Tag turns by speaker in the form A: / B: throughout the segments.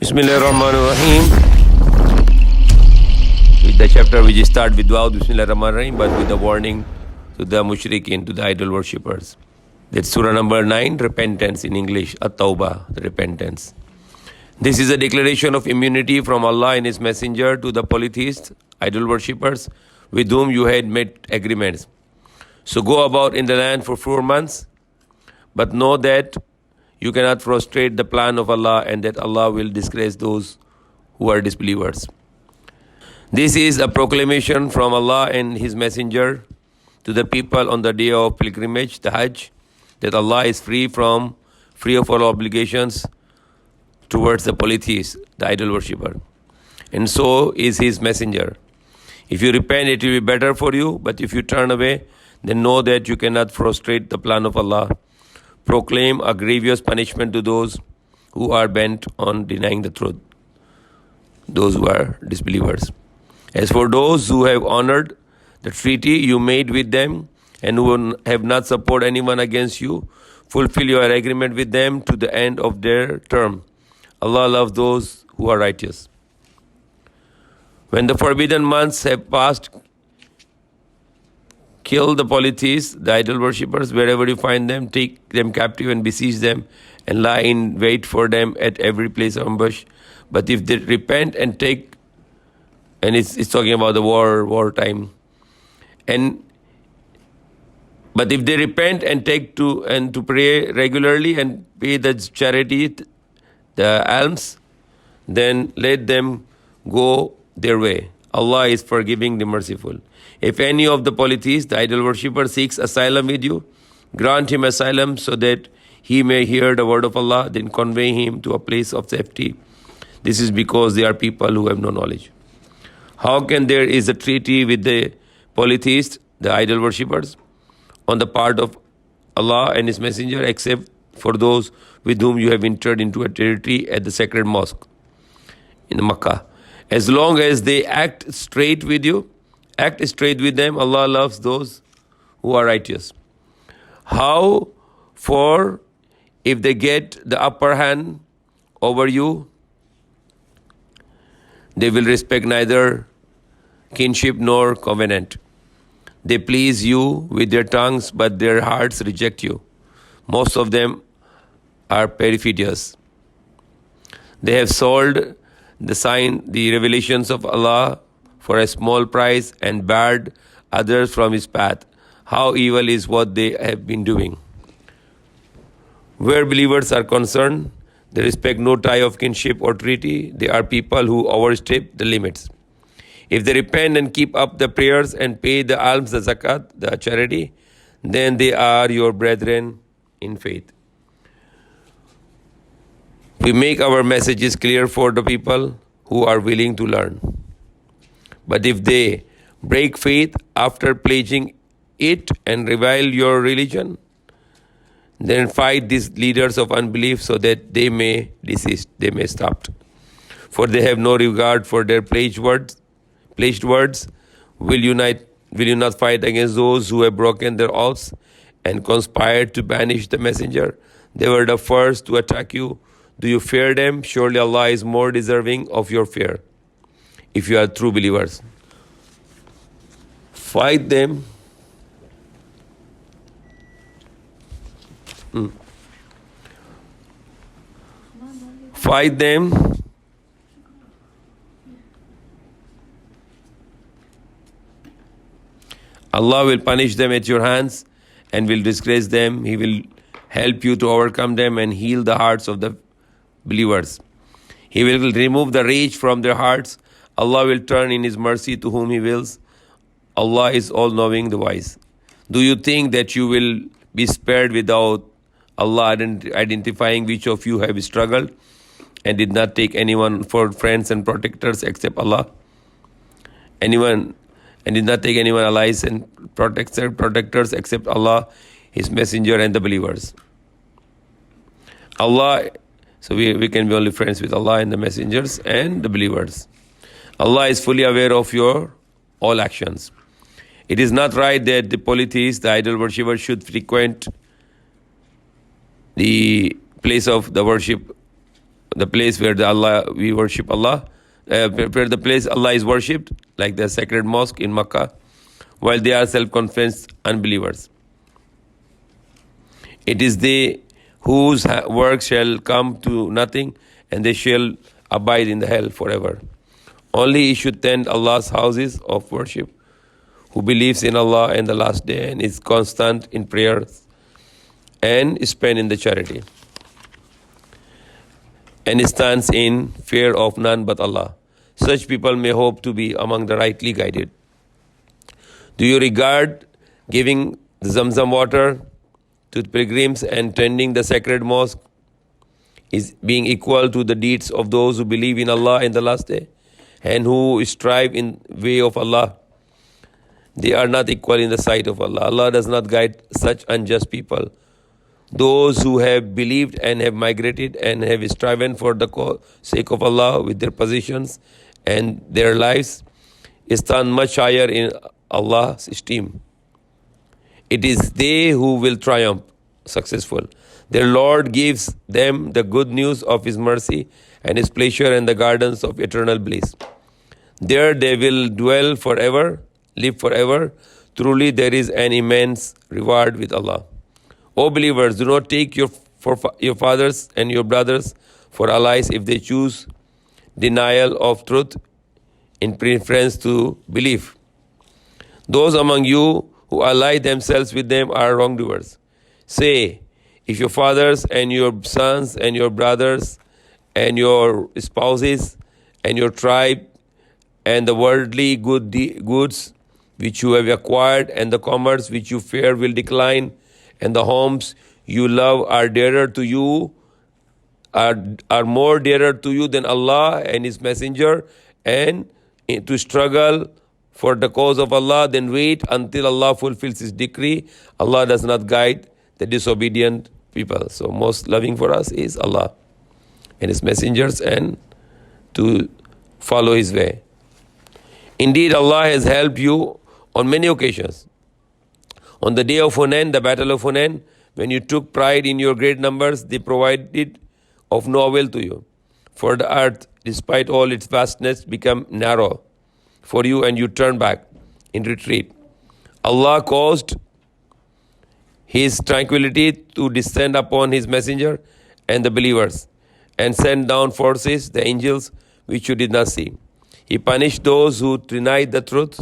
A: Bismillahirrahmanirrahim. With the chapter which starts with Dua Bismillahirrahmanirrahim, but with the warning to the mushrikeen, to the idol worshippers. That's Surah number 9, repentance in English, At-Tawbah, the repentance. This is a declaration of immunity from Allah and His Messenger to the polytheists, idol worshippers, with whom you had made agreements. So go about in the land for 4 months, but know that you cannot frustrate the plan of Allah and that Allah will disgrace those who are disbelievers. This is a proclamation from Allah and His Messenger to the people on the day of pilgrimage, the Hajj, that Allah is free of all obligations towards the polytheist, the idol worshipper. And so is His Messenger. If you repent, it will be better for you, but if you turn away, then know that you cannot frustrate the plan of Allah. Proclaim a grievous punishment to those who are bent on denying the truth, those who are disbelievers. As for those who have honored the treaty you made with them and who have not supported anyone against you, fulfill your agreement with them to the end of their term. Allah loves those who are righteous. When the forbidden months have passed, kill the polytheists, the idol worshippers, wherever you find them, take them captive and besiege them, and lie in wait for them at every place of ambush. But if they repent and take, and it's talking about the war time, but if they repent and take to pray regularly and pay the charity, the alms, then let them go their way. Allah is forgiving, the merciful. If any of the polytheists, the idol worshipper, seeks asylum with you, grant him asylum so that he may hear the word of Allah, then convey him to a place of safety. This is because they are people who have no knowledge. How can there is a treaty with the polytheists, the idol worshippers, on the part of Allah and His Messenger, except for those with whom you have entered into a territory at the sacred mosque in Makkah? As long as they act straight with them, Allah loves those who are righteous. How? For if they get the upper hand over you, they will respect neither kinship nor covenant. They please you with their tongues, but their hearts reject you. Most of them are perfidious. They have sold the revelations of Allah for a small price and barred others from His path. How evil is what they have been doing. Where believers are concerned, they respect no tie of kinship or treaty. They are people who overstep the limits. If they repent and keep up the prayers and pay the alms, the zakat, the charity, then they are your brethren in faith. We make our messages clear for the people who are willing to learn. But if they break faith after pledging it and revile your religion, then fight these leaders of unbelief so that they may desist, they may stop. For they have no regard for their pledged words. Will you not fight against those who have broken their oaths and conspired to banish the messenger? They were the first to attack you. Do you fear them? Surely Allah is more deserving of your fear, if you are true believers. Fight them. Fight them. Allah will punish them at your hands and will disgrace them. He will help you to overcome them and heal the hearts of the believers. He will remove the rage from their hearts. Allah will turn in His mercy to whom He wills. Allah is all-knowing, the wise. Do you think that you will be spared without Allah identifying which of you have struggled and did not take anyone for friends and protectors except Allah? And did not take anyone allies and protectors except Allah, His Messenger, and the believers. Allah, so we can be only friends with Allah and the messengers and the believers. Allah is fully aware of your all actions. It is not right that the polytheists, the idol worshippers, should frequent the place of the worship the place where we worship Allah, where the place Allah is worshipped, like the sacred mosque in Makkah, while they are self-confessed unbelievers. It is they whose work shall come to nothing, and they shall abide in the hell forever. Only he should tend Allah's houses of worship, who believes in Allah and the last day, and is constant in prayers, and spend in the charity, and stands in fear of none but Allah. Such people may hope to be among the rightly guided. Do you regard giving the Zamzam water to pilgrims and tending the sacred mosque is being equal to the deeds of those who believe in Allah in the last day and who strive in way of Allah? They are not equal in the sight of Allah. Allah does not guide such unjust people. Those who have believed and have migrated and have striven for the sake of Allah with their positions and their lives stand much higher in Allah's esteem. It is they who will triumph, successful. Their Lord gives them the good news of His mercy and His pleasure and the gardens of eternal bliss. There they will dwell forever, live forever. Truly there is an immense reward with Allah. O believers, do not take your fathers and your brothers for allies if they choose denial of truth in preference to belief. Those among you who ally themselves with them are wrongdoers. Say, if your fathers and your sons and your brothers and your spouses and your tribe and the worldly goods which you have acquired and the commerce which you fear will decline and the homes you love are dearer to you, are more dearer to you than Allah and His Messenger, and to struggle for the cause of Allah, then wait until Allah fulfills His decree. Allah does not guide the disobedient people. So most loving for us is Allah and His messengers and to follow His way. Indeed, Allah has helped you on many occasions. On the day of Hunain, the battle of Hunain, when you took pride in your great numbers, they provided of no avail to you. For the earth, despite all its vastness, became narrow for you and you turned back in retreat. Allah caused His tranquility to descend upon His messenger and the believers and sent down forces, the angels, which you did not see. He punished those who denied the truth.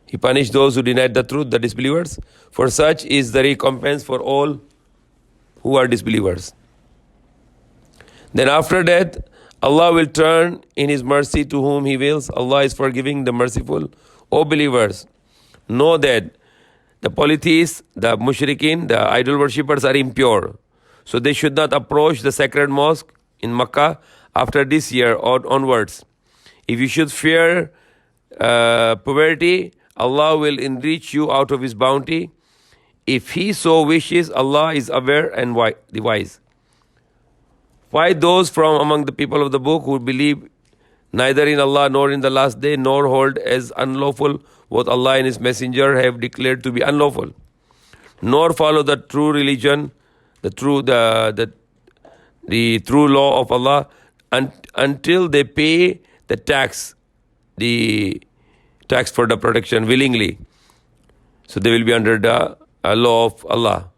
A: He punished those who denied the truth, the disbelievers. For such is the recompense for all who are disbelievers. Then after death, Allah will turn in His mercy to whom He wills. Allah is forgiving, the merciful. O believers, know that the polytheists, the mushrikeen, the idol worshippers are impure. So they should not approach the sacred mosque in Makkah after this year or onwards. If you should fear poverty, Allah will enrich you out of His bounty. If He so wishes, Allah is aware and wise. Why those from among the people of the book who believe neither in Allah nor in the last day, nor hold as unlawful what Allah and His messenger have declared to be unlawful, nor follow the true religion, the true law of Allah, until they pay the tax for the protection willingly. So they will be under the law of Allah.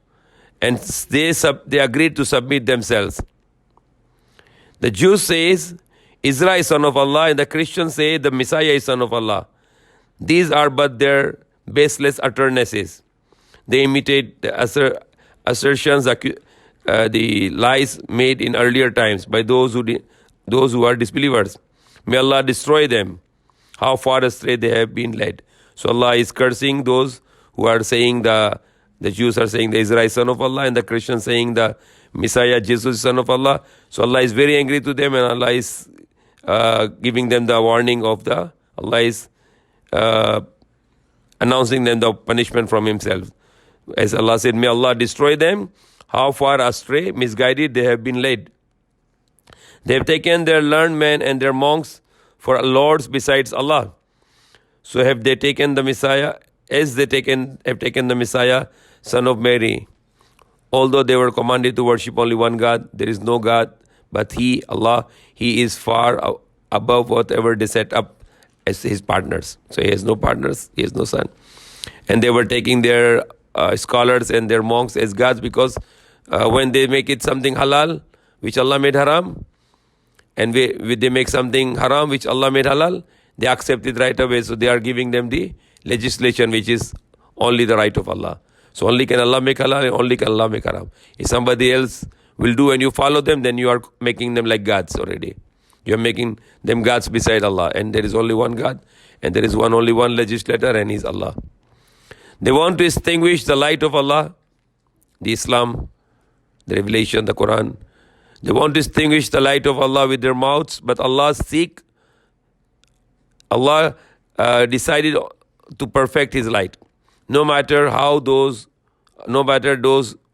A: And they agreed to submit themselves. The Jews says, Israel is son of Allah, and the Christians say the Messiah is son of Allah. These are but their baseless utterances. They imitate the assertions, the lies made in earlier times by those who are disbelievers. May Allah destroy them. How far astray they have been led. So Allah is cursing those who are saying the Jews are saying the Israel is son of Allah, and the Christians saying the Messiah, Jesus is son of Allah. So Allah is very angry to them, and Allah is giving them the warning of Allah is announcing them the punishment from Himself. As Allah said, may Allah destroy them. How far astray, misguided they have been led. They have taken their learned men and their monks for lords besides Allah. So have they taken the Messiah, as they have taken the Messiah, son of Mary. although they were commanded to worship only one God, there is no God but He, Allah. He is far above whatever they set up as His partners. So He has no partners, He has no son. And they were taking their scholars and their monks as gods because when they make it something halal, which Allah made haram, and they make something haram, which Allah made halal, they accept it right away. So they are giving them the legislation, which is only the right of Allah. So only can Allah make halal and only can Allah make haram. If somebody else will do and you follow them, then you are making them like gods already. You are making them gods beside Allah. And there is only one God, and there is only one legislator, and He is Allah. They want to extinguish the light of Allah, the Islam, the revelation, the Quran. They want to extinguish the light of Allah with their mouths, but Allah decided to perfect His light. No matter those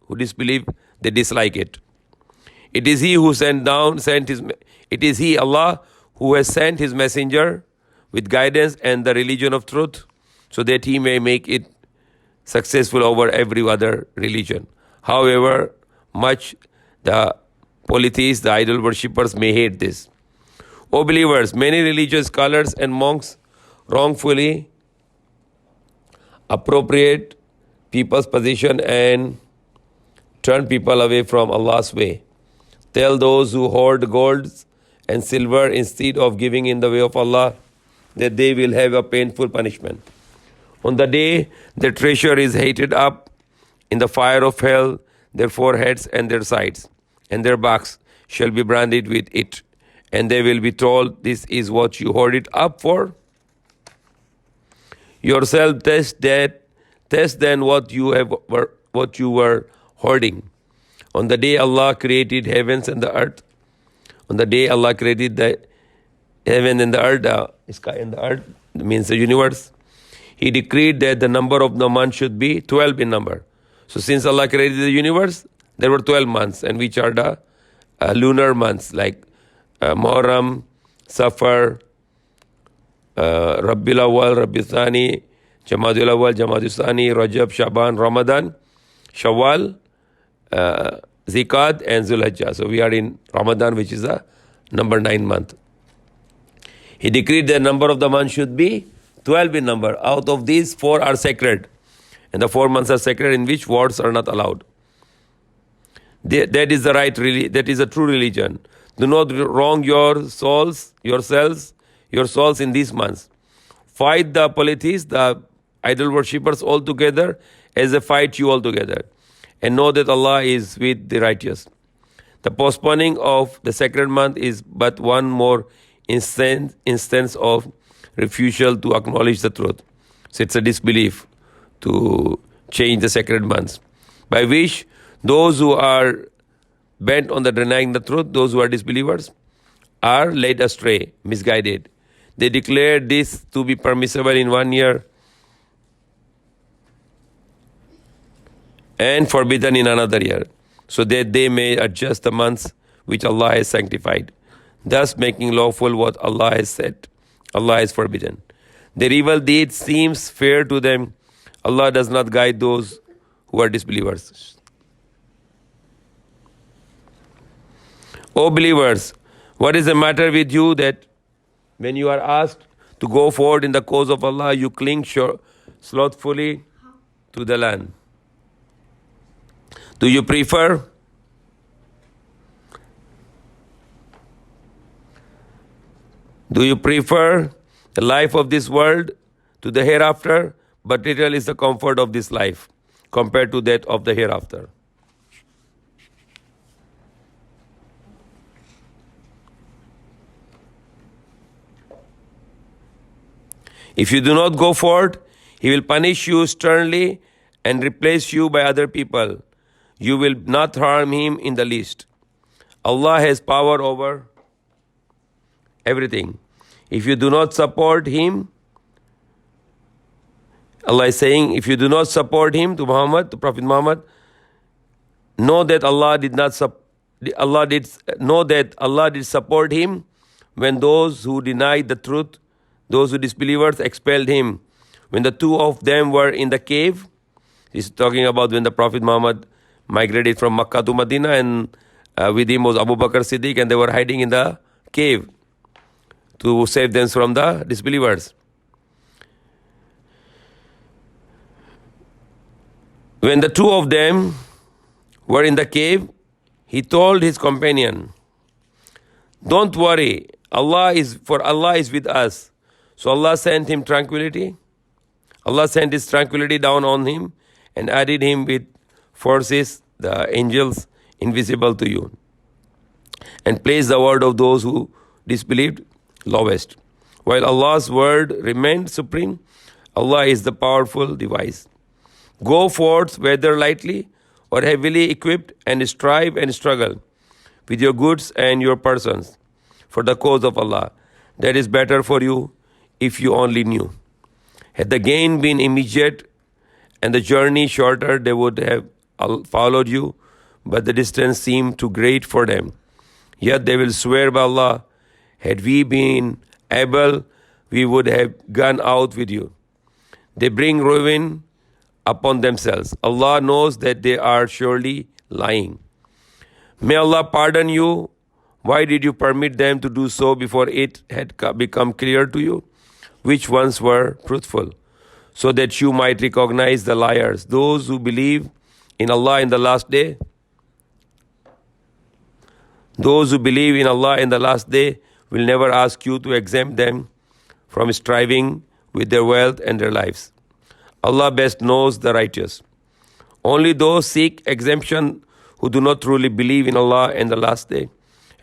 A: who disbelieve, they dislike it. It is He who it is He, Allah, who has sent His messenger with guidance and the religion of truth, so that He may make it successful over every other religion. However much the polytheists, the idol worshippers, may hate this. O believers, many religious scholars and monks wrongfully appropriate people's position and turn people away from Allah's way. Tell those who hoard gold and silver instead of giving in the way of Allah that they will have a painful punishment. On the day their treasure is heated up in the fire of hell, their foreheads and their sides and their backs shall be branded with it, and they will be told, this is what you hoarded up for. Yourself test then what you were hoarding. On the day Allah created heavens and the earth, on the day Allah created the heaven and the earth, the sky and the earth, means the universe, He decreed that the number of the months should be 12 in number. So since Allah created the universe, there were 12 months, and which are the lunar months, like Muharram, Safar, Rabiul Awwal, Rabiul Thani, Jamadul Awwal, Jamadul Thani, Rajab, Shaban, Ramadan, Shawwal, Zikad, and Zulhijjah. So we are in Ramadan, which is the number 9 month. He decreed the number of the months should be 12 in number. Out of these, 4 are sacred, and the 4 months are sacred in which wars are not allowed. That is a true religion. Do not wrong your souls in these months. Fight the polytheists, the idol worshippers all together as they fight you all together. And know that Allah is with the righteous. The postponing of the sacred month is but one more instance of refusal to acknowledge the truth. So it's a disbelief to change the sacred months, by which those who are bent on the denying the truth, those who are disbelievers, are led astray, misguided. They declare this to be permissible in 1 year and forbidden in another year, so that they may adjust the months which Allah has sanctified, thus making lawful what Allah has said, Allah has forbidden. Their evil deed seems fair to them. Allah does not guide those who are disbelievers. O believers, what is the matter with you that when you are asked to go forward in the cause of Allah, you cling slothfully to the land? Do you prefer the life of this world to the hereafter? But little is the comfort of this life compared to that of the hereafter. If you do not go forward, He will punish you sternly and replace you by other people. You will not harm Him in the least. Allah has power over everything. If you do not support Him, Allah is saying, if you do not support Him, to Prophet Muhammad, know that Allah did support Him when those who denied the truth, those who disbelievers, expelled Him. When the two of them were in the cave, He's talking about when the Prophet Muhammad migrated from Makkah to Medina, and with him was Abu Bakr Siddiq, and they were hiding in the cave to save them from the disbelievers. When the two of them were in the cave, he told his companion, "Don't worry, Allah is with us." So Allah sent him tranquility. Allah sent His tranquility down on him and added him with forces, the angels invisible to you, and placed the word of those who disbelieved lowest. While Allah's word remained supreme, Allah is the powerful device. Go forth, whether lightly or heavily equipped, and strive and struggle with your goods and your persons for the cause of Allah. That is better for you if you only knew. Had the gain been immediate and the journey shorter, they would have followed you, but the distance seemed too great for them. Yet they will swear by Allah, had we been able, we would have gone out with you. They bring ruin upon themselves. Allah knows that they are surely lying. May Allah pardon you. Why did you permit them to do so before it had become clear to you which ones were truthful, so that you might recognize the liars? Those who believe in Allah in the last day, will never ask you to exempt them from striving with their wealth and their lives. Allah best knows the righteous. Only those seek exemption who do not truly believe in Allah and the last day,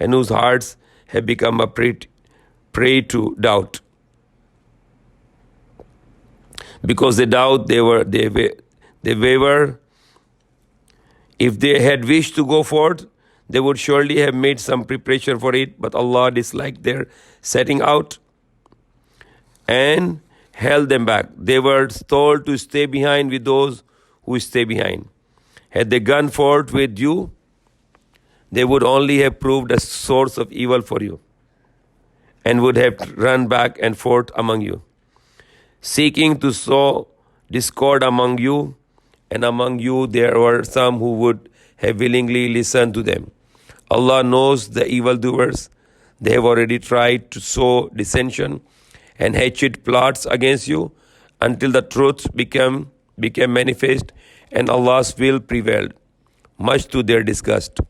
A: and whose hearts have become a prey to doubt. Because they doubt, they waver. If they had wished to go forth, they would surely have made some preparation for it, but Allah disliked their setting out and held them back. They were told to stay behind with those who stay behind. Had they gone forth with you, they would only have proved a source of evil for you, and would have run back and forth among you, seeking to sow discord among you, and among you there were some who would have willingly listened to them. Allah knows the evildoers. They have already tried to sow dissension and hatched plots against you until the truth became manifest and Allah's will prevailed, much to their disgust.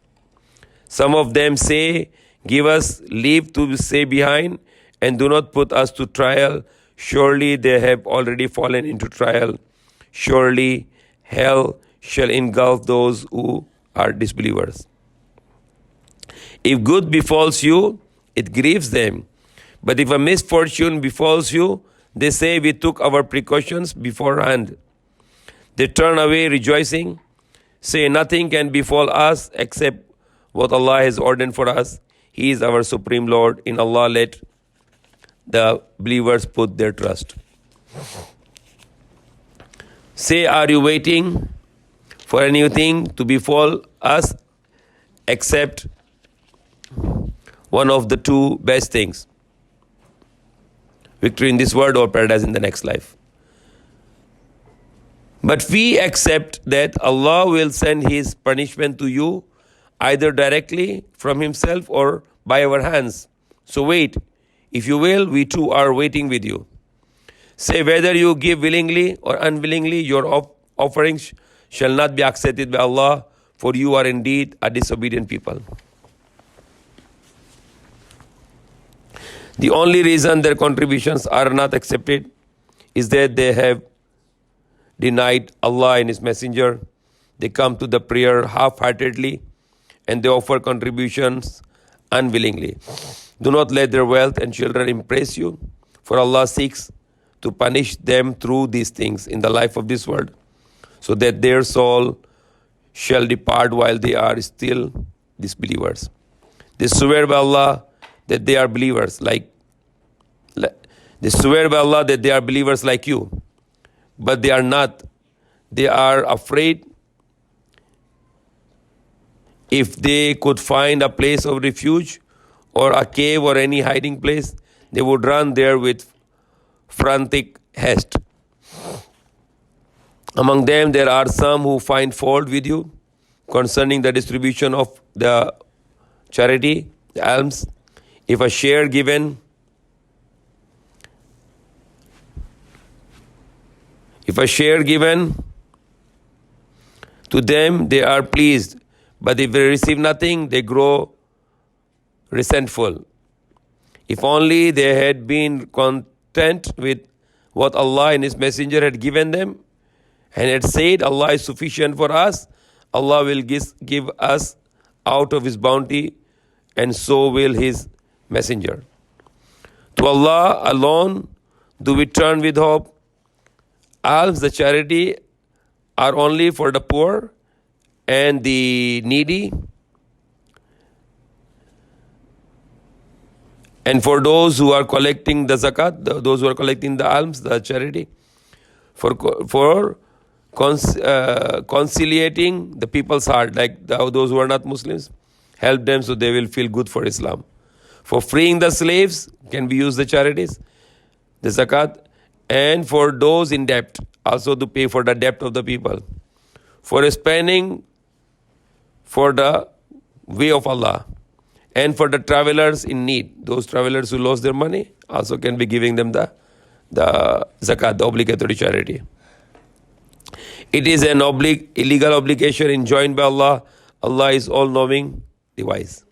A: Some of them say, "Give us leave to stay behind and do not put us to trial." Surely they have already fallen into trial. Surely hell shall engulf those who are disbelievers. If good befalls you, it grieves them. But if a misfortune befalls you, they say, "We took our precautions beforehand." They turn away rejoicing, say, "Nothing can befall us except what Allah has ordained for us. He is our Supreme Lord. In Allah let the believers put their trust." Say, are you waiting for anything to befall us except one of the two best things? Victory in this world or paradise in the next life. But we accept that Allah will send His punishment to you either directly from Himself or by our hands. So wait. If you will, we too are waiting with you. Say, whether you give willingly or unwillingly, your offerings shall not be accepted by Allah, for you are indeed a disobedient people. The only reason their contributions are not accepted is that they have denied Allah and His Messenger. They come to the prayer half-heartedly and they offer contributions unwillingly. Do not let their wealth and children impress you, for Allah seeks to punish them through these things in the life of this world, so that their soul shall depart while they are still disbelievers. They swear by Allah that they are believers like you, but they are not. They are afraid. If they could find a place of refuge or a cave or any hiding place, they would run there with frantic haste. Among them there are some who find fault with you. concerning the distribution of the charity, the alms. If a share given to them, they are pleased. But if they receive nothing, they grow resentful. If only they had been content with what Allah and His Messenger had given them and had said, Allah is sufficient for us, Allah will give us out of His bounty, and so will His Messenger. To Allah alone do we turn with hope. Alms, the charity, are only for the poor and the needy, and for those who are collecting the zakat, those who are collecting the alms, the charity, for conciliating the people's heart, like those who are not Muslims, help them so they will feel good for Islam. For freeing the slaves, can be used the charities, the zakat, and for those in debt, also to pay for the debt of the people. For spending for the way of Allah, and for the travelers in need, those travelers who lost their money, also can be giving them the zakat, the obligatory charity. It is an illegal obligation enjoined by Allah. Allah is all-knowing, the wise.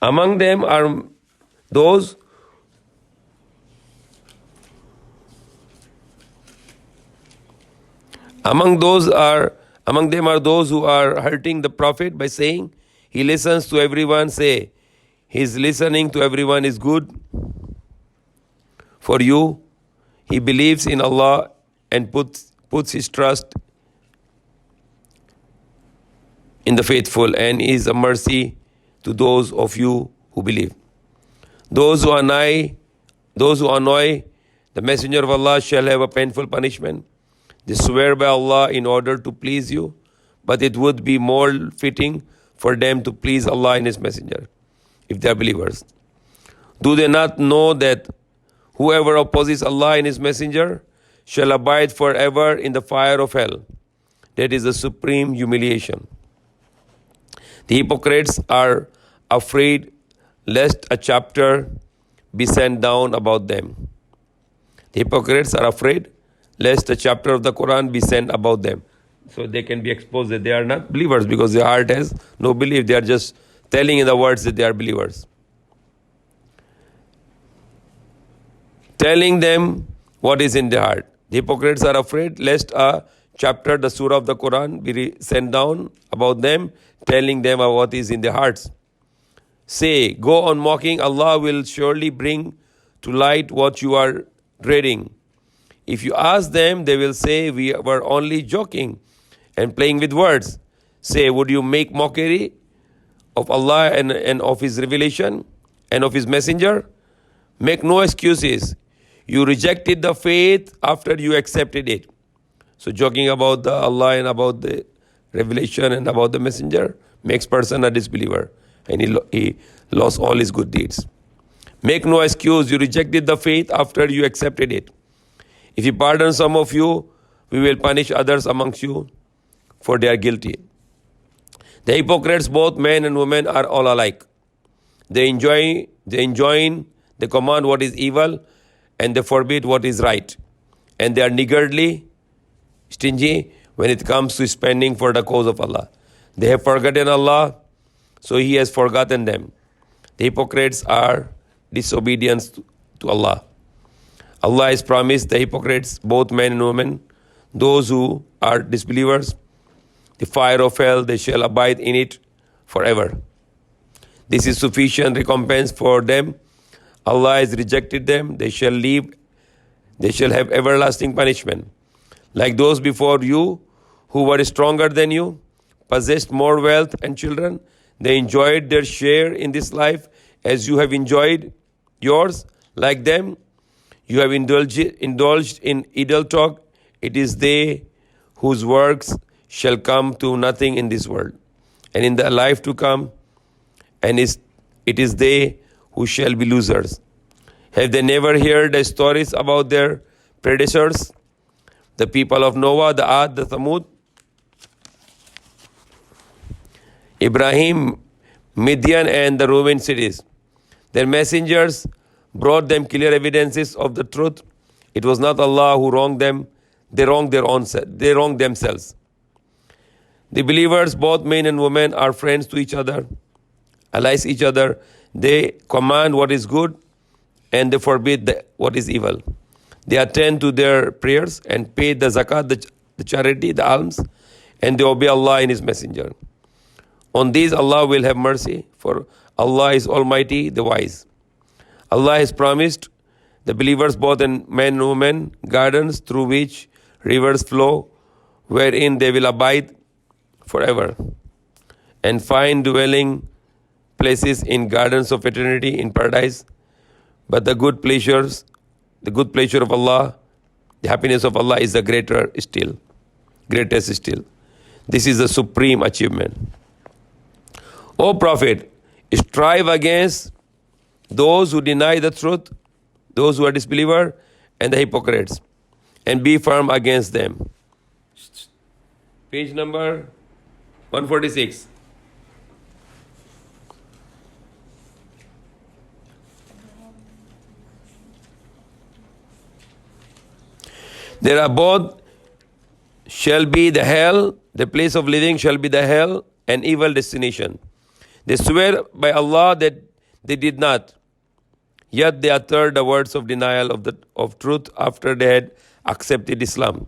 A: Among them are those Among them are those who are hurting the Prophet by saying, he listens to everyone. Say, his listening to everyone is good for you. He believes in Allah and puts his trust in the faithful, and is a mercy to those of you who believe. Those who annoy the Messenger of Allah shall have a painful punishment. They swear by Allah in order to please you, but it would be more fitting for them to please Allah and His Messenger, if they are believers. Do they not know that whoever opposes Allah and His Messenger shall abide forever in the fire of hell? That is the supreme humiliation. The hypocrites are afraid lest a chapter be sent down about them. The hypocrites are afraid lest a chapter of the Quran be sent about them. So they can be exposed that they are not believers, because their heart has no belief. They are just telling in the words that they are believers. Telling them what is in their heart. The hypocrites are afraid lest a chapter, the surah of the Quran, be sent down about them, telling them of what is in their hearts. Say, go on mocking. Allah will surely bring to light what you are dreading. If you ask them, they will say, we were only joking and playing with words. Say, would you make mockery of Allah and of His revelation and of His Messenger? Make no excuses. You rejected the faith after you accepted it. So joking about the Allah and about the revelation and about the Messenger makes person a disbeliever, and he lost all his good deeds. Make no excuse. You rejected the faith after you accepted it. If you pardon some of you, we will punish others amongst you, for they are guilty. The hypocrites, both men and women, are all alike. They enjoin, they command what is evil, and they forbid what is right. And they are niggardly, stingy, when it comes to spending for the cause of Allah. They have forgotten Allah, so He has forgotten them. The hypocrites are disobedience to Allah. Allah has promised the hypocrites, both men and women, those who are disbelievers, the fire of hell, they shall abide in it forever. This is sufficient recompense for them. Allah has rejected them. They shall have everlasting punishment. Like those before you, who were stronger than you, possessed more wealth and children, they enjoyed their share in this life as you have enjoyed yours. Like them, you have indulged in idle talk. It is they whose works shall come to nothing in this world and in the life to come, and it is they who shall be losers. Have they never heard the stories about their predecessors? the people of Noah, the Ad, the Thamud, Ibrahim, Midian, and the ruined cities. Their messengers brought them clear evidences of the truth. It was not Allah who wronged them. They wronged they wronged themselves. The believers, both men and women, are friends to each other, allies each other. They command what is good and they forbid what is evil. They attend to their prayers and pay the zakat, the charity, the alms, and they obey Allah and His Messenger. On these Allah will have mercy, for Allah is Almighty, the Wise. Allah has promised the believers, both in men and women, gardens through which rivers flow, wherein they will abide forever, and find dwelling places in gardens of eternity in paradise. But the good pleasure of Allah, the happiness of Allah is the greatest still. This is the supreme achievement. O Prophet, strive against those who deny the truth, those who are disbelievers, and the hypocrites, and be firm against them. Page number 146. There are both shall be the hell, the place of living shall be the hell, and evil destination. They swear by Allah that they did not, yet they uttered the words of denial of truth after they had accepted Islam.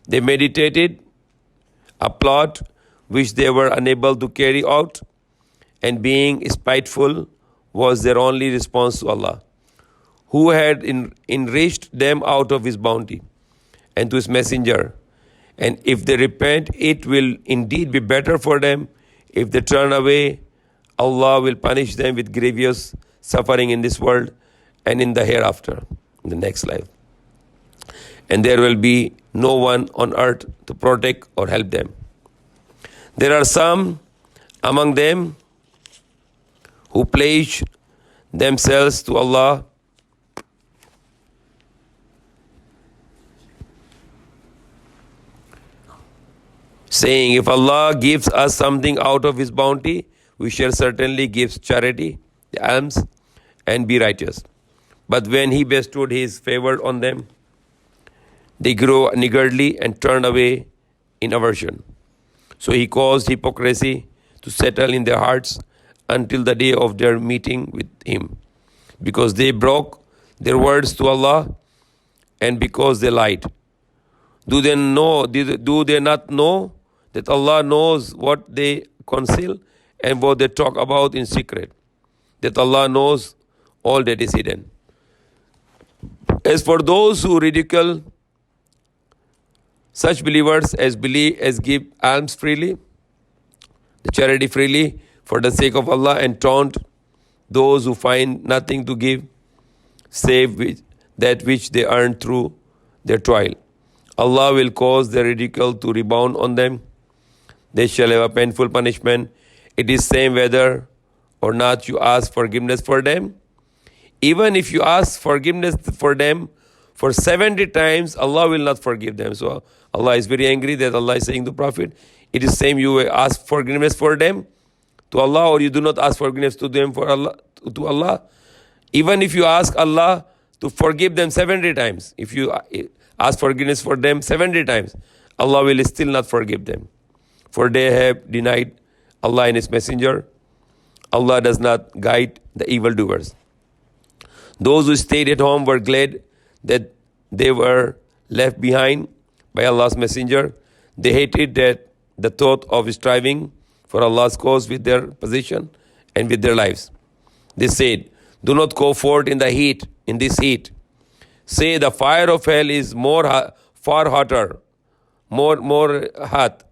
A: They meditated a plot which they were unable to carry out, and being spiteful was their only response to Allah, who had enriched them out of His bounty, and to His Messenger. And if they repent, it will indeed be better for them. If they turn away, Allah will punish them with grievous suffering in this world and in the hereafter, in the next life. And there will be no one on earth to protect or help them. There are some among them who pledge themselves to Allah saying, if Allah gives us something out of His bounty, we shall certainly give charity, the alms, and be righteous. But when He bestowed His favor on them, they grew niggardly and turned away in aversion. So He caused hypocrisy to settle in their hearts until the day of their meeting with Him, because they broke their words to Allah and because they lied. Do they not know that Allah knows what they conceal and what they talk about in secret? That Allah knows all that is hidden. As for those who ridicule such believers as give alms freely, the charity freely for the sake of Allah, and taunt those who find nothing to give save that which they earn through their toil, Allah will cause their ridicule to rebound on them. They shall have a painful punishment. It is same whether or not you ask forgiveness for them. Even if you ask forgiveness for them for 70 times, Allah will not forgive them. So Allah is very angry that Allah is saying to the Prophet, it is same you ask forgiveness for them to Allah, or you do not ask forgiveness to them to Allah. Even if you ask Allah to forgive them 70 times, if you ask forgiveness for them 70 times, Allah will still not forgive them. For they have denied Allah and His Messenger. Allah does not guide the evildoers. Those who stayed at home were glad that they were left behind by Allah's Messenger. They hated the thought of striving for Allah's cause with their position and with their lives. They said, do not go forth in this heat. Say the fire of hell is far hotter, much more hot,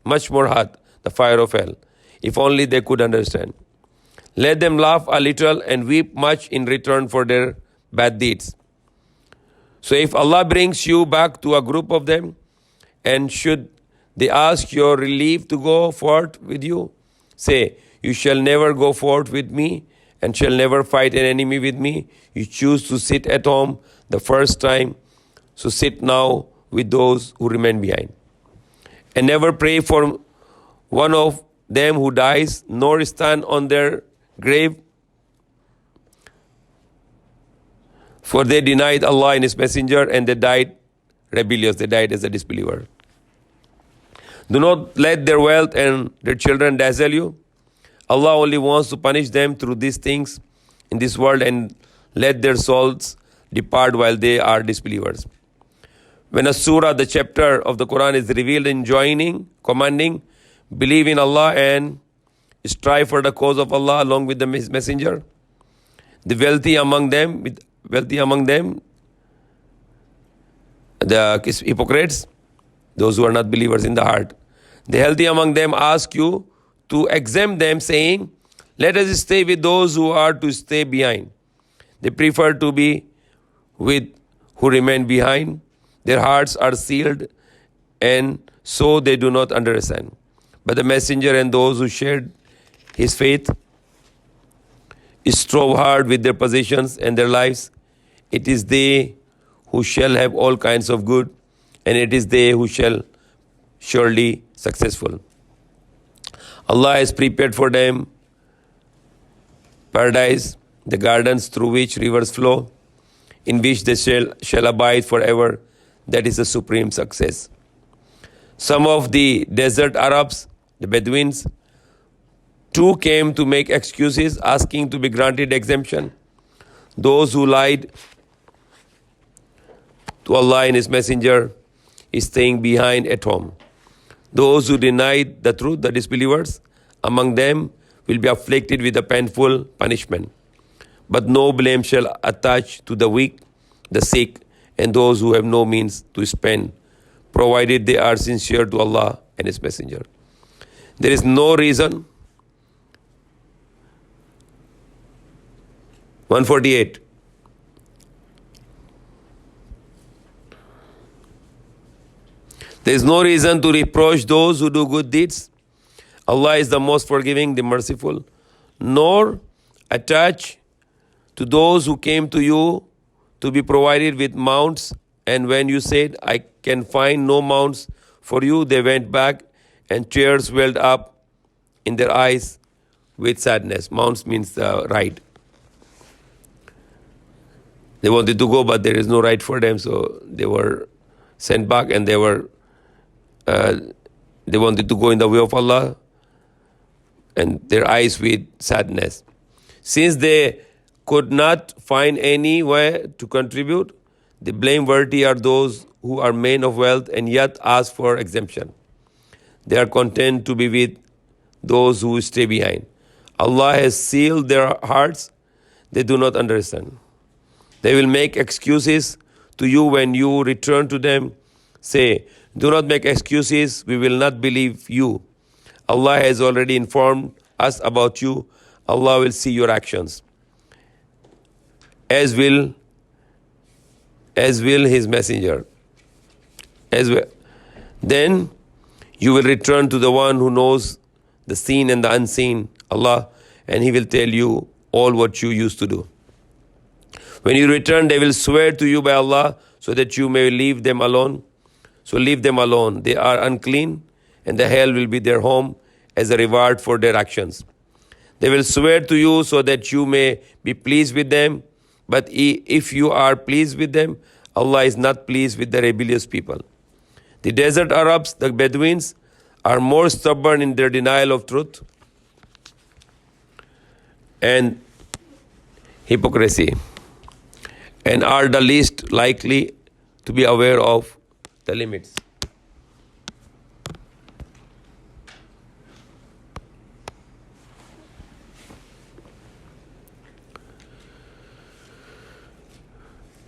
A: the fire of hell. If only they could understand. Let them laugh a little and weep much in return for their bad deeds. So if Allah brings you back to a group of them, and should they ask your relief to go forth with you, say, you shall never go forth with me and shall never fight an enemy with me. You choose to sit at home the first time, so sit now with those who remain behind. And never pray for one of them who dies, nor stand on their grave, for they denied Allah and His Messenger, and they died rebellious, they died as a disbeliever. Do not let their wealth and their children dazzle you. Allah only wants to punish them through these things in this world, and let their souls depart while they are disbelievers. When a surah, the chapter of the Quran, is revealed enjoining, commanding, believe in Allah and strive for the cause of Allah along with His Messenger, the wealthy among them, the hypocrites, those who are not believers in the heart, the healthy among them ask you to exempt them, saying, let us stay with those who are to stay behind. They prefer to be with who remain behind. Their hearts are sealed, and so they do not understand. But the Messenger and those who shared his faith strove hard with their possessions and their lives. It is they who shall have all kinds of good, and it is they who shall surely successful. Allah has prepared for them paradise, the gardens through which rivers flow, in which they shall abide forever. That is the supreme success. Some of the desert Arabs, the Bedouins, too came to make excuses, asking to be granted exemption. Those who lied to Allah and His Messenger is staying behind at home. Those who denied the truth, the disbelievers, among them will be afflicted with a painful punishment. But no blame shall attach to the weak, the sick, and those who have no means to spend, provided they are sincere to Allah and His Messenger. There is no reason. 148. There is no reason to reproach those who do good deeds. Allah is the most forgiving, the merciful. Nor attach to those who came to you to be provided with mounts, and when you said, I can find no mounts for you, they went back, and tears welled up in their eyes with sadness. Mounts means the ride. They wanted to go, but there is no ride for them, so they were sent back, and they wanted to go in the way of Allah, and their eyes with sadness. Since they could not find any way to contribute, the blameworthy are those who are men of wealth and yet ask for exemption. They are content to be with those who stay behind. Allah has sealed their hearts. They do not understand. They will make excuses to you when you return to them. Say, do not make excuses. We will not believe you. Allah has already informed us about you. Allah will see your actions, as will His Messenger. Then you will return to the one who knows the seen and the unseen, Allah, and He will tell you all what you used to do. When you return, they will swear to you by Allah so that you may leave them alone. So leave them alone. They are unclean, and the hell will be their home as a reward for their actions. They will swear to you so that you may be pleased with them. But if you are pleased with them, Allah is not pleased with the rebellious people. The desert Arabs, the Bedouins, are more stubborn in their denial of truth and hypocrisy, and are the least likely to be aware of the limits.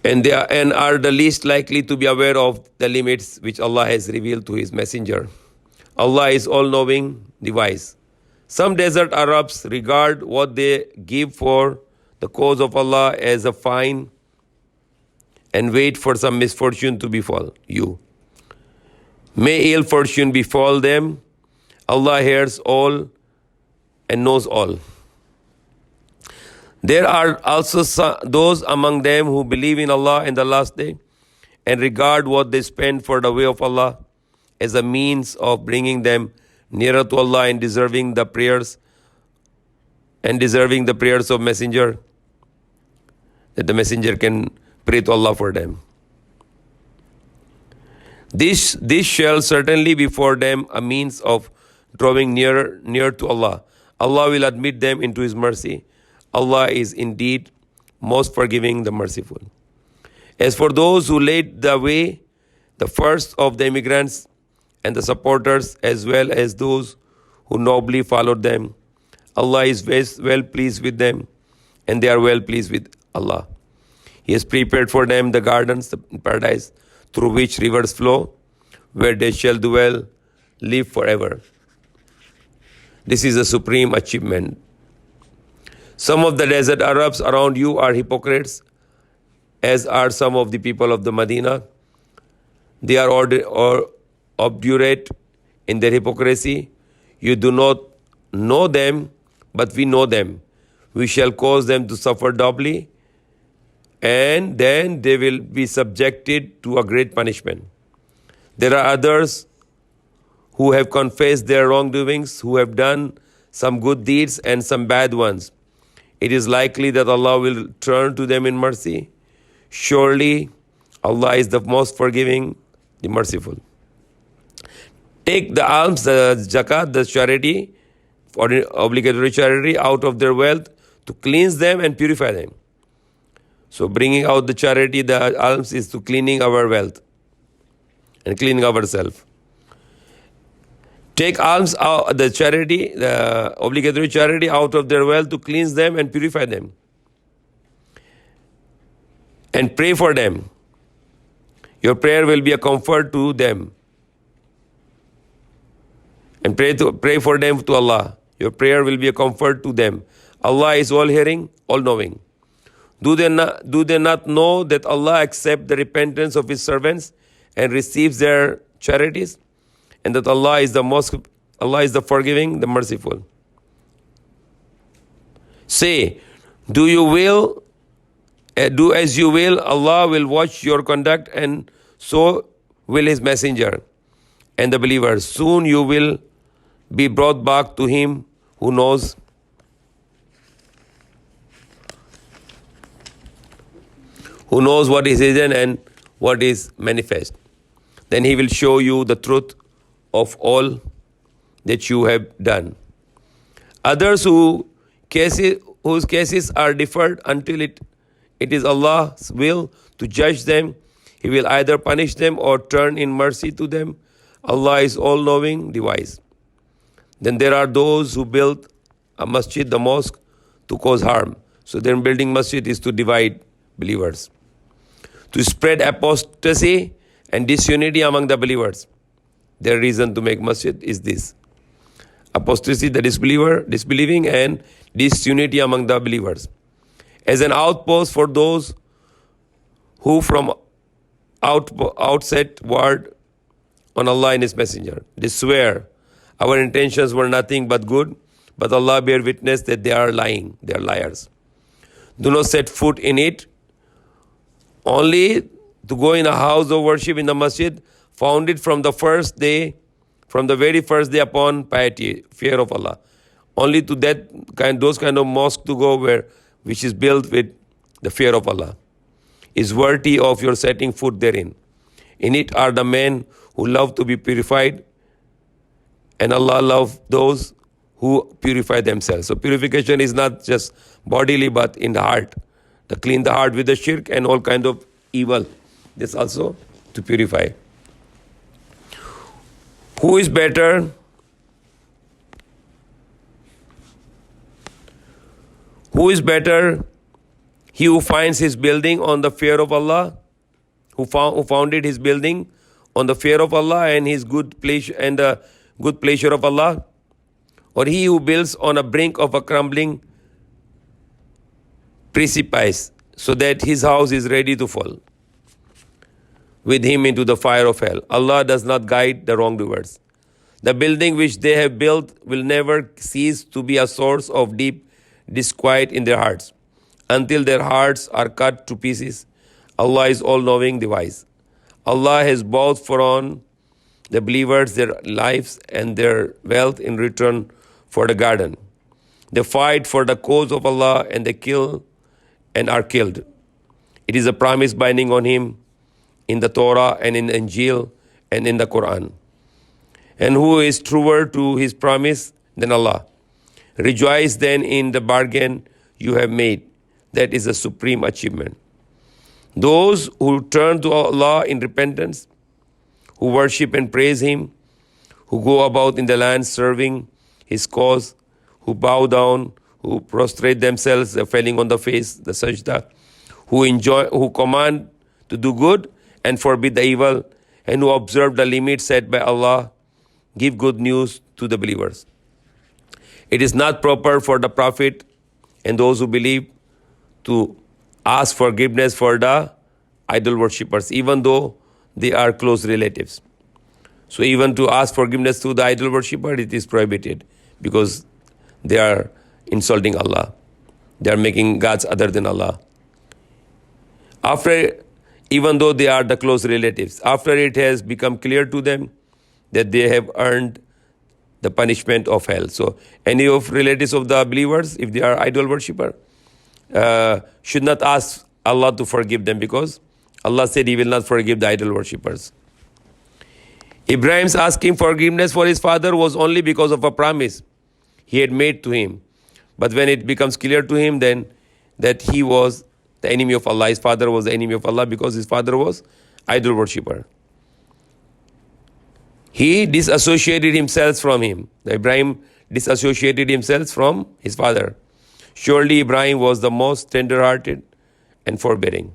A: And are the least likely to be aware of the limits which Allah has revealed to His Messenger. Allah is all-knowing, the wise. Some desert Arabs regard what they give for the cause of Allah as a fine and wait for some misfortune to befall you. May ill fortune befall them. Allah hears all and knows all. There are also those among them who believe in Allah and the last day and regard what they spend for the way of Allah as a means of bringing them nearer to Allah and deserving the prayers of Messenger, that the Messenger can pray to Allah for them. This shall certainly be for them a means of drawing near to Allah. Allah will admit them into His mercy. Allah is indeed most forgiving, the merciful. As for those who laid the way, the first of the immigrants and the supporters, as well as those who nobly followed them, Allah is well pleased with them, and they are well pleased with Allah. He has prepared for them the gardens in paradise, through which rivers flow, where they shall dwell, live forever. This is a supreme achievement. Some of the desert Arabs around you are hypocrites, as are some of the people of the Medina. They are obdurate in their hypocrisy. You do not know them, but we know them. We shall cause them to suffer doubly, and then they will be subjected to a great punishment. There are others who have confessed their wrongdoings, who have done some good deeds and some bad ones. It is likely that Allah will turn to them in mercy. Surely, Allah is the most forgiving, the merciful. Take the alms, the zakat, the charity, or obligatory charity, out of their wealth to cleanse them and purify them. So bringing out the charity, the alms, is to cleaning our wealth and cleaning ourselves. Take alms, the charity, the obligatory charity, out of their wealth to cleanse them and purify them. And pray for them. Your prayer will be a comfort to them. And pray for them to Allah. Your prayer will be a comfort to them. Allah is all hearing, all knowing. Do they not know that Allah accepts the repentance of His servants and receives their charities? And that Allah is the forgiving, the merciful. Say, do as you will, Allah will watch your conduct, and so will His messenger and the believers. Soon you will be brought back to Him who knows what is hidden and what is manifest. Then He will show you the truth of all that you have done. Others whose cases are deferred until it is Allah's will to judge them, He will either punish them or turn in mercy to them. Allah is all-knowing, the wise. Then there are those who build a masjid, the mosque, to cause harm. So then building masjid is to divide believers, to spread apostasy and disunity among the believers. Their reason to make masjid is this: apostasy, the disbelieving, and disunity among the believers, as an outpost for those who from outset warred on Allah and His messenger. They swear, our intentions were nothing but good, but Allah bear witness that they are lying, they are liars. Do not set foot in it, only to go in a house of worship in the masjid, founded from the very first day upon piety, fear of Allah. Only to those kind of mosque to go which is built with the fear of Allah, is worthy of your setting foot therein. In it are the men who love to be purified, and Allah loves those who purify themselves. So purification is not just bodily, but in the heart. To clean the heart with the shirk and all kind of evil. This also to purify. Who is better? Who is better? He who finds his building on the fear of Allah, who founded his building on the fear of Allah and his good pleasure and the good pleasure of Allah, or he who builds on a brink of a crumbling precipice, so that his house is ready to fall with him into the fire of hell. Allah does not guide the wrongdoers. The building which they have built will never cease to be a source of deep disquiet in their hearts, until their hearts are cut to pieces. Allah is all-knowing, the wise. Allah has bought for the believers their lives and their wealth in return for the garden. They fight for the cause of Allah and they kill and are killed. It is a promise binding on him in the Torah and in the Injil and in the Quran. And who is truer to his promise than Allah? Rejoice then in the bargain you have made. That is a supreme achievement. Those who turn to Allah in repentance, who worship and praise Him, who go about in the land serving His cause, who bow down, who prostrate themselves, falling on the face, the sajda, who command to do good and forbid the evil, and who observe the limits set by Allah, give good news to the believers. It is not proper for the Prophet and those who believe to ask forgiveness for the idol worshippers, even though they are close relatives. So even to ask forgiveness to the idol worshipper, it is prohibited because they are insulting Allah. They are making gods other than Allah. Even though they are the close relatives, after it has become clear to them that they have earned the punishment of hell. So any of relatives of the believers, if they are idol worshipper, should not ask Allah to forgive them because Allah said He will not forgive the idol worshippers. Ibrahim's asking forgiveness for his father was only because of a promise he had made to him. But when it becomes clear to him then that he was the enemy of Allah, his father was the enemy of Allah because his father was idol worshipper, he disassociated himself from him. Ibrahim disassociated himself from his father. Surely Ibrahim was the most tender-hearted and forbearing.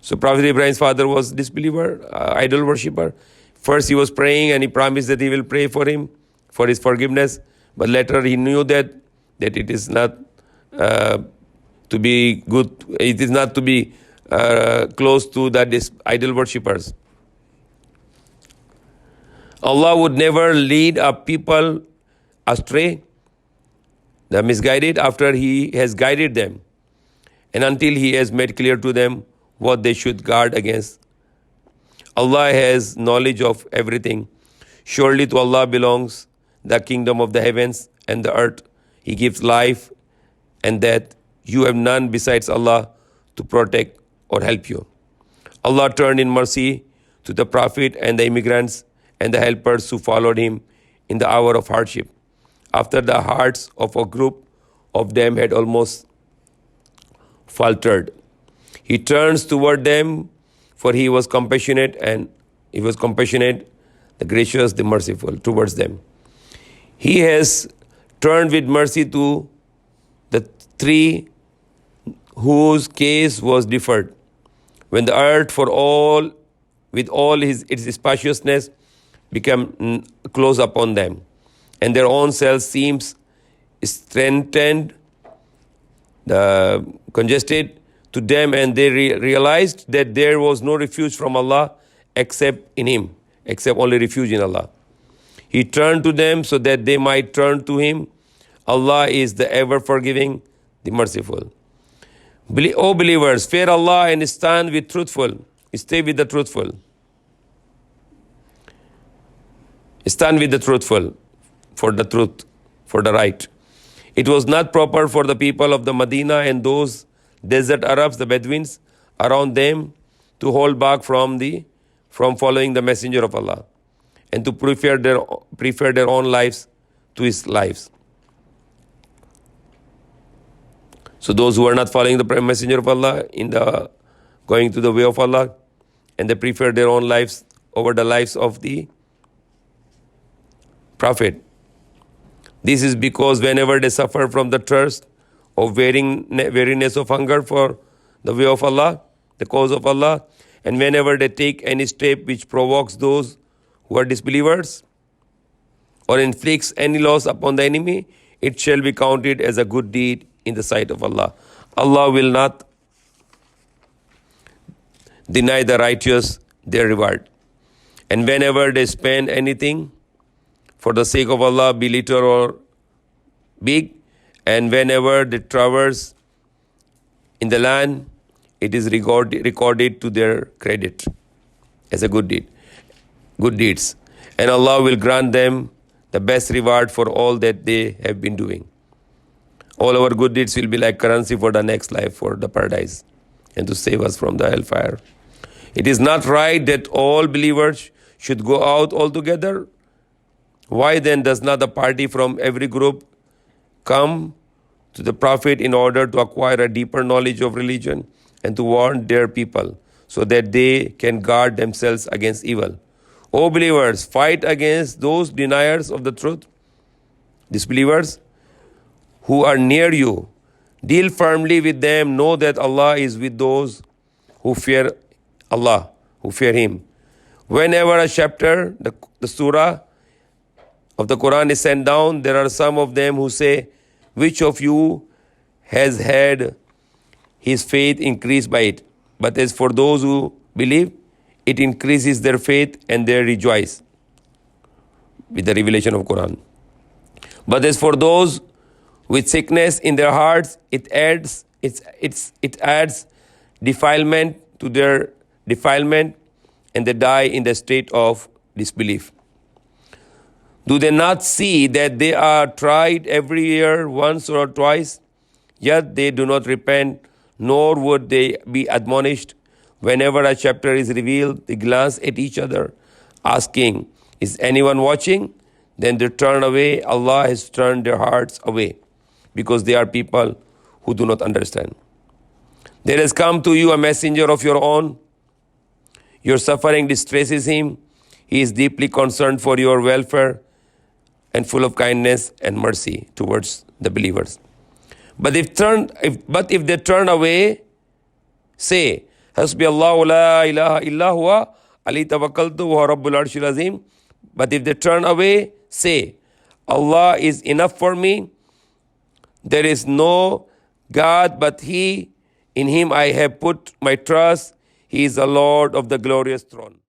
A: So Prophet Ibrahim's father was disbeliever, idol worshipper. First he was praying and he promised that he will pray for him, for his forgiveness. But later he knew that it is not to be good, it is not to be close to the idol worshippers. Allah would never lead a people astray, the misguided, after He has guided them, and until He has made clear to them what they should guard against. Allah has knowledge of everything. Surely to Allah belongs the kingdom of the heavens and the earth. He gives life and death. You have none besides Allah to protect or help you. Allah turned in mercy to the Prophet and the immigrants and the helpers who followed him in the hour of hardship, after the hearts of a group of them had almost faltered. He turns toward them, for he was compassionate, the gracious, the merciful towards them. He has turned with mercy to the three whose case was deferred. When the earth with all its spaciousness become close upon them, and their own selves seems strengthened, congested to them, and they realized that there was no refuge from Allah except in Him, except only refuge in Allah. He turned to them so that they might turn to Him. Allah is the ever forgiving, the merciful. O believers, fear Allah and stand with truthful. Stay with the truthful. Stand with the truthful for the truth, for the right. It was not proper for the people of the Medina and those desert Arabs, the Bedouins, around them to hold back from following the Messenger of Allah and to prefer their own lives to his lives. So those who are not following the Messenger of Allah going to the way of Allah, and they prefer their own lives over the lives of the Prophet. This is because whenever they suffer from the thirst or weariness of hunger for the way of Allah, the cause of Allah, and whenever they take any step which provokes those who are disbelievers or inflicts any loss upon the enemy, it shall be counted as a good deed in the sight of Allah. Allah will not deny the righteous their reward. And whenever they spend anything for the sake of Allah, be little or big, and whenever they traverse in the land, it is recorded to their credit. as a good deed, good deeds. And Allah will grant them the best reward for all that they have been doing. All our good deeds will be like currency for the next life, for the paradise, and to save us from the hellfire. It is not right that all believers should go out altogether. Why then does not a party from every group come to the Prophet in order to acquire a deeper knowledge of religion and to warn their people so that they can guard themselves against evil? O believers, fight against those deniers of the truth, disbelievers who are near you. Deal firmly with them. Know that Allah is with those who fear Allah, who fear Him. Whenever a chapter, the surah of the Quran is sent down, there are some of them who say, which of you has had his faith increased by it? But as for those who believe, it increases their faith and they rejoice with the revelation of Quran. But as for those with sickness in their hearts, it adds defilement to their defilement, and they die in the state of disbelief. Do they not see that they are tried every year once or twice? Yet they do not repent, nor would they be admonished. Whenever a chapter is revealed, they glance at each other, asking, is anyone watching? Then they turn away. Allah has turned their hearts away, because they are people who do not understand. There has come to you a messenger of your own. Your suffering distresses him. He is deeply concerned for your welfare and full of kindness and mercy towards the believers. But if they turn away, say, Hasbi Allahu la ilaha illa huwa alayhi tawakkaltu wa rabbul arshil azim. But if they turn away, say, Allah is enough for me. There is no God but He. In Him I have put my trust. He is the Lord of the glorious throne.